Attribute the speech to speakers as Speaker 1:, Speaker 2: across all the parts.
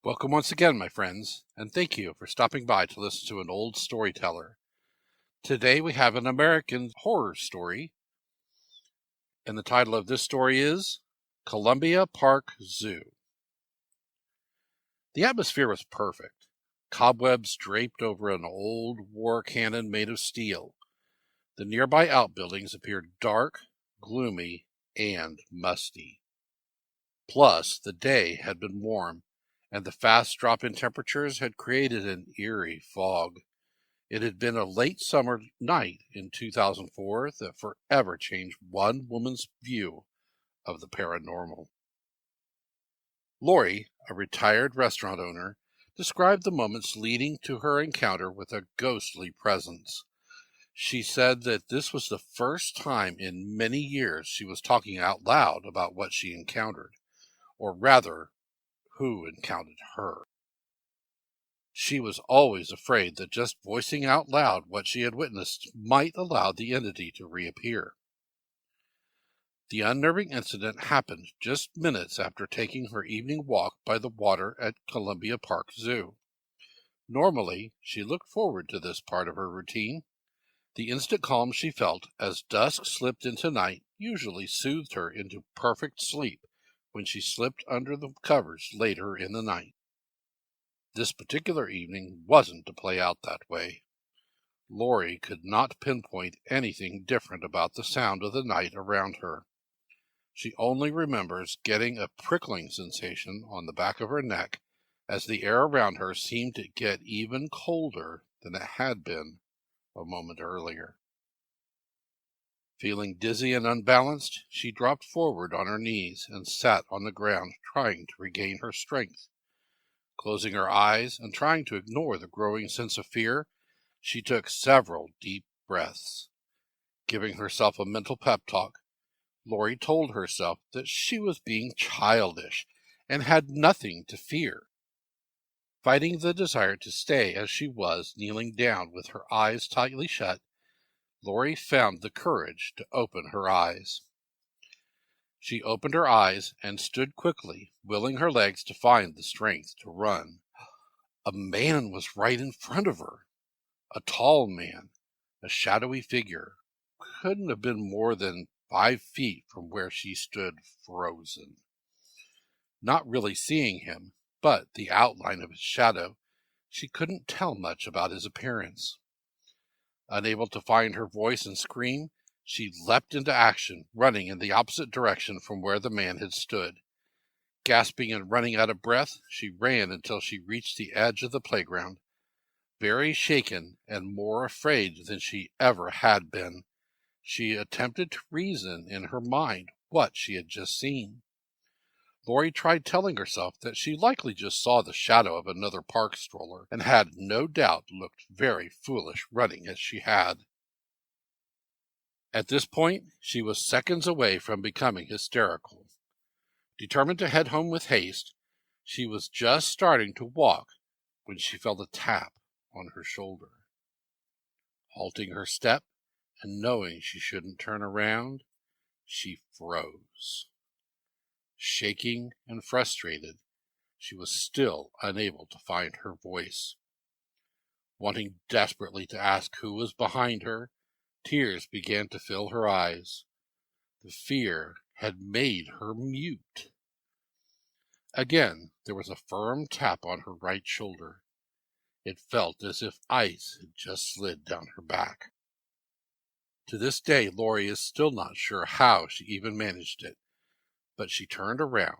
Speaker 1: Welcome once again, my friends, and thank you for stopping by to listen to an old storyteller. Today we have an American horror story, and the title of this story is Columbia Park Zoo. The atmosphere was perfect. Cobwebs draped over an old war cannon made of steel. The nearby outbuildings appeared dark, gloomy, and musty. Plus, the day had been warm, and the fast drop in temperatures had created an eerie fog. It had been a late summer night in 2004 that forever changed one woman's view of the paranormal. Lori, a retired restaurant owner, described the moments leading to her encounter with a ghostly presence. She said that this was the first time in many years she was talking out loud about what she encountered, or rather, who encountered her. She was always afraid that just voicing out loud what she had witnessed might allow the entity to reappear. The unnerving incident happened just minutes after taking her evening walk by the water at Columbia Park Zoo. Normally, she looked forward to this part of her routine. The instant calm she felt as dusk slipped into night usually soothed her into perfect sleep when she slipped under the covers later in the night. This particular evening wasn't to play out that way. Lori could not pinpoint anything different about the sound of the night around her. She only remembers getting a prickling sensation on the back of her neck as the air around her seemed to get even colder than it had been a moment earlier. Feeling dizzy and unbalanced, she dropped forward on her knees and sat on the ground trying to regain her strength. Closing her eyes and trying to ignore the growing sense of fear, she took several deep breaths. Giving herself a mental pep talk, Lori told herself that she was being childish and had nothing to fear. Fighting the desire to stay as she was, kneeling down with her eyes tightly shut, Lori found the courage to open her eyes. She opened her eyes and stood quickly, willing her legs to find the strength to run. A man was right in front of her. A tall man, a shadowy figure, couldn't have been more than 5 feet from where she stood frozen. Not really seeing him, but the outline of his shadow, she couldn't tell much about his appearance. Unable to find her voice and scream, she leapt into action, running in the opposite direction from where the man had stood. Gasping and running out of breath, she ran until she reached the edge of the playground. Very shaken and more afraid than she ever had been, she attempted to reason in her mind what she had just seen. Lori tried telling herself that she likely just saw the shadow of another park stroller and had no doubt looked very foolish running as she had. At this point, she was seconds away from becoming hysterical. Determined to head home with haste, she was just starting to walk when she felt a tap on her shoulder. Halting her step and knowing she shouldn't turn around, she froze. Shaking and frustrated, she was still unable to find her voice. Wanting desperately to ask who was behind her, tears began to fill her eyes. The fear had made her mute. Again, there was a firm tap on her right shoulder. It felt as if ice had just slid down her back. To this day, Lori is still not sure how she even managed it, but she turned around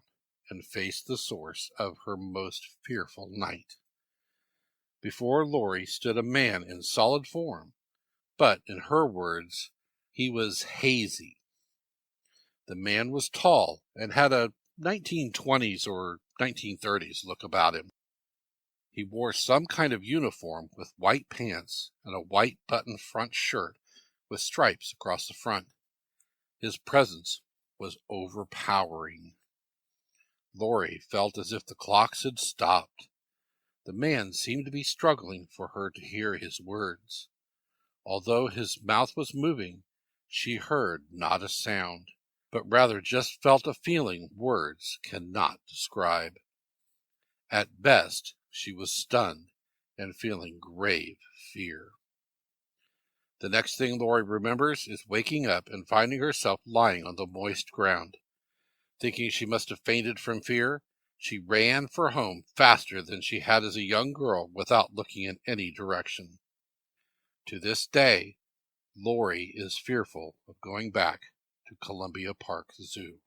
Speaker 1: and faced the source of her most fearful night. Before Lori stood a man in solid form, but in her words, he was hazy. The man was tall and had a 1920s or 1930s look about him. He wore some kind of uniform with white pants and a white button front shirt with stripes across the front. His presence was overpowering. Lori felt as if the clocks had stopped. The man seemed to be struggling for her to hear his words. Although his mouth was moving, she heard not a sound, but rather just felt a feeling words cannot describe. At best, she was stunned and feeling grave fear. The next thing Lori remembers is waking up and finding herself lying on the moist ground. Thinking she must have fainted from fear, she ran for home faster than she had as a young girl without looking in any direction. To this day, Lori is fearful of going back to Columbia Park Zoo.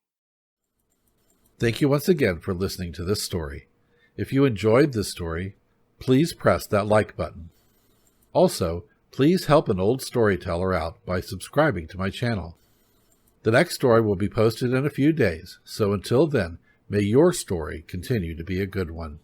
Speaker 2: Thank you once again for listening to this story. If you enjoyed this story, please press that like button. Also, please help an old storyteller out by subscribing to my channel. The next story will be posted in a few days, so until then, may your story continue to be a good one.